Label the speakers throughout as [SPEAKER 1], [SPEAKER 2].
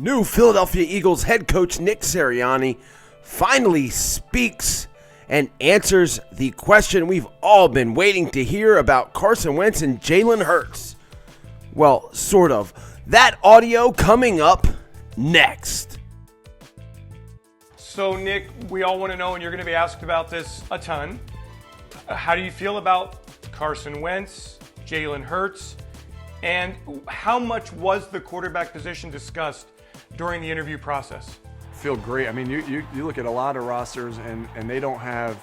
[SPEAKER 1] New Philadelphia Eagles head coach Nick Sirianni finally speaks and answers the question we've all been waiting to hear about Carson Wentz and Jalen Hurts. Well, sort of. That audio coming up next.
[SPEAKER 2] So, Nick, we all want to know, and you're going to be asked about this a ton. How do you feel about Carson Wentz, Jalen Hurts, and how much was the quarterback position discussed during the interview process?
[SPEAKER 3] Feel great. I mean, you look at a lot of rosters and they don't have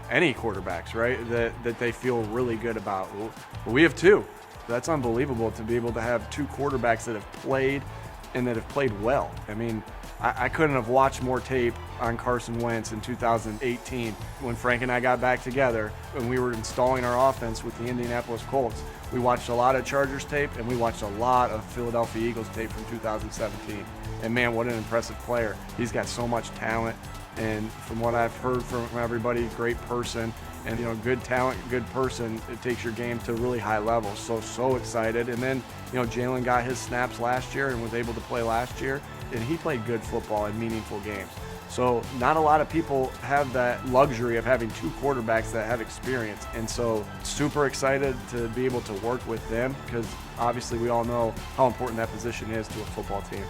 [SPEAKER 3] any quarterbacks, right, that they feel really good about. Well, we have two. That's unbelievable to be able to have two quarterbacks that have played and that have played well. I mean, I couldn't have watched more tape on Carson Wentz in 2018 when Frank and I got back together and we were installing our offense with the Indianapolis Colts. We watched a lot of Chargers tape and we watched a lot of Philadelphia Eagles tape from 2017. And man, what an impressive player. He's got so much talent. And from what I've heard from everybody, great person. And, good talent, good person, it takes your game to really high levels. So excited. And then, Jalen got his snaps last year and was able to play last year. And he played good football in meaningful games. So not a lot of people have that luxury of having two quarterbacks that have experience. And so super excited to be able to work with them because obviously we all know how important that position is to a football team.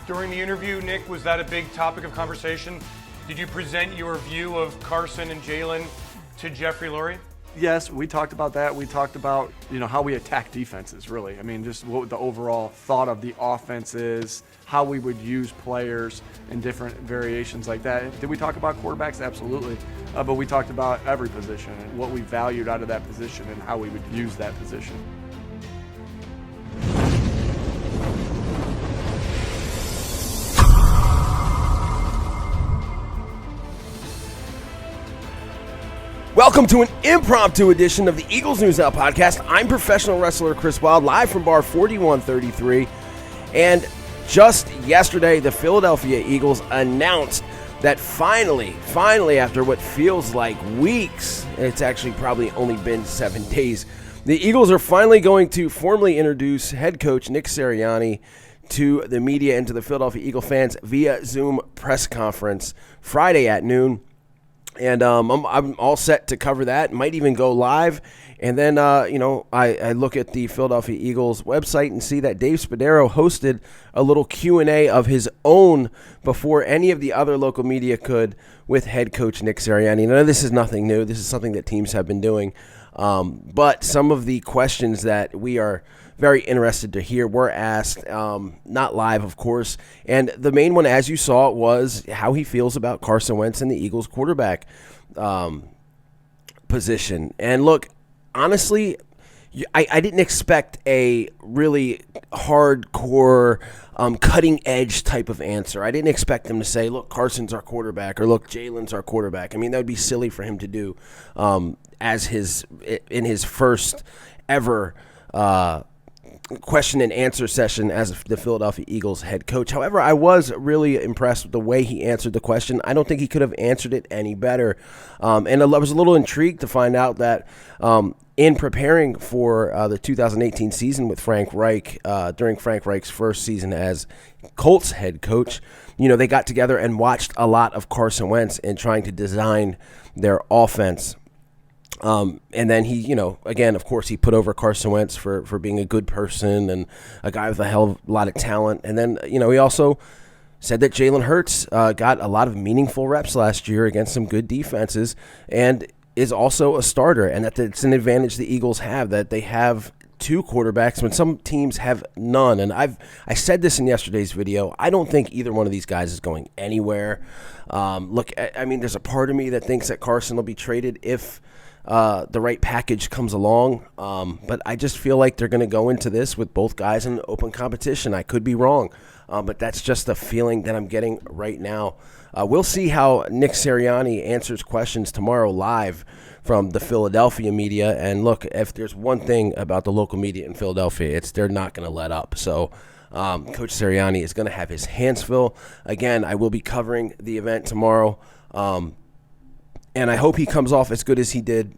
[SPEAKER 2] During the interview, Nick, was that a big topic of conversation? Did you present your view of Carson and Jalen to Jeffrey Lurie?
[SPEAKER 3] Yes, we talked about that. We talked about, how we attack defenses, really. I mean, just what the overall thought of the offense is, how we would use players and different variations like that. Did we talk about quarterbacks? Absolutely. But we talked about every position and what we valued out of that position and how we would use that position.
[SPEAKER 1] Welcome to an impromptu edition of the Eagles News Now podcast. I'm professional wrestler Chris Wilde, live from bar 4133. And just yesterday, the Philadelphia Eagles announced that finally, after what feels like weeks, it's actually probably only been 7 days, the Eagles are finally going to formally introduce head coach Nick Sirianni to the media and to the Philadelphia Eagle fans via Zoom press conference Friday at noon. And I'm all set to cover that. Might even go live. And then, I look at the Philadelphia Eagles website and see that Dave Spadaro hosted a little Q&A of his own before any of the other local media could with head coach Nick Sirianni. Now, this is nothing new. This is something that teams have been doing. But some of the questions that we are very interested to hear were asked, not live, of course. And the main one, as you saw, was how he feels about Carson Wentz and the Eagles quarterback position. And look, honestly, I didn't expect a really hardcore, cutting-edge type of answer. I didn't expect him to say, look, Carson's our quarterback, or look, Jalen's our quarterback. I mean, that would be silly for him to do in his first ever question and answer session as the Philadelphia Eagles head coach. However, I was really impressed with the way he answered the question. I don't think he could have answered it any better. And I was a little intrigued to find out that in preparing for the 2018 season with Frank Reich, during Frank Reich's first season as Colts head coach, they got together and watched a lot of Carson Wentz and trying to design their offense. And then he, again, of course, he put over Carson Wentz for being a good person and a guy with a hell of a lot of talent. And then, he also said that Jalen Hurts got a lot of meaningful reps last year against some good defenses and is also a starter, and that it's an advantage the Eagles have, that they have two quarterbacks when some teams have none. And I said this in yesterday's video. I don't think either one of these guys is going anywhere. Look, I mean, there's a part of me that thinks that Carson will be traded if the right package comes along, but I just feel like they're going to go into this with both guys in open competition. I could be wrong, but that's just the feeling that I'm getting right now. We'll see how Nick Sirianni answers questions tomorrow live from the Philadelphia media. And look, if there's one thing about the local media in Philadelphia, it's they're not going to let up. So Coach Sirianni is going to have his hands full. Again, I will be covering the event tomorrow. And I hope he comes off as good as he did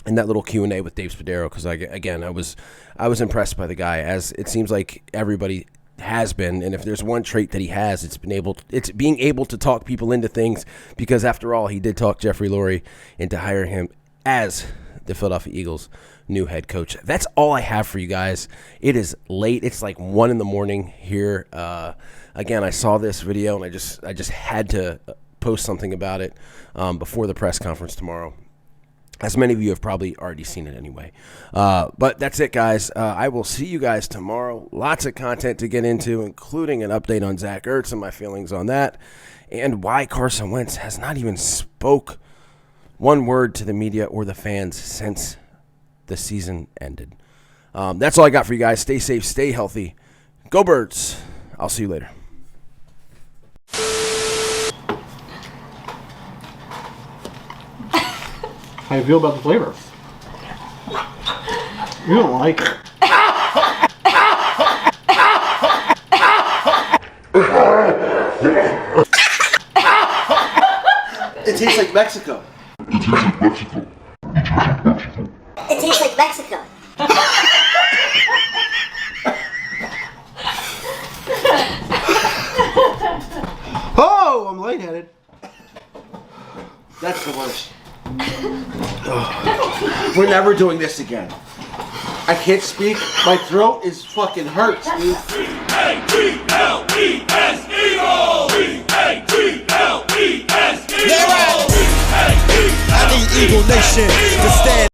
[SPEAKER 1] in that little Q&A with Dave Spadaro, because I was impressed by the guy, as it seems like everybody has been, and if there's one trait that he has, it's being able to talk people into things, because after all, he did talk Jeffrey Lurie into hiring him as the Philadelphia Eagles' new head coach. That's all I have for you guys. It is late. It's like 1 a.m. here. Again, I saw this video and I just had to post something about it before the press conference tomorrow. As many of you have probably already seen it anyway. But that's it, guys. I will see you guys tomorrow. Lots of content to get into, including an update on Zach Ertz and my feelings on that, and why Carson Wentz has not even spoke one word to the media or the fans since the season ended. That's all I got for you guys. Stay safe, stay healthy. Go Birds. I'll see you later.
[SPEAKER 4] How you feel about the flavor? You don't like it.
[SPEAKER 5] It tastes like Mexico.
[SPEAKER 6] It tastes like Mexico.
[SPEAKER 5] Oh, I'm lightheaded. That's the worst. We're never doing this again. I can't speak. My throat is fucking hurts, dude.
[SPEAKER 7] E-A-G-L-E-S Eagles! E-A-G-L-E-S Eagles! I need Eagle Nation to stand.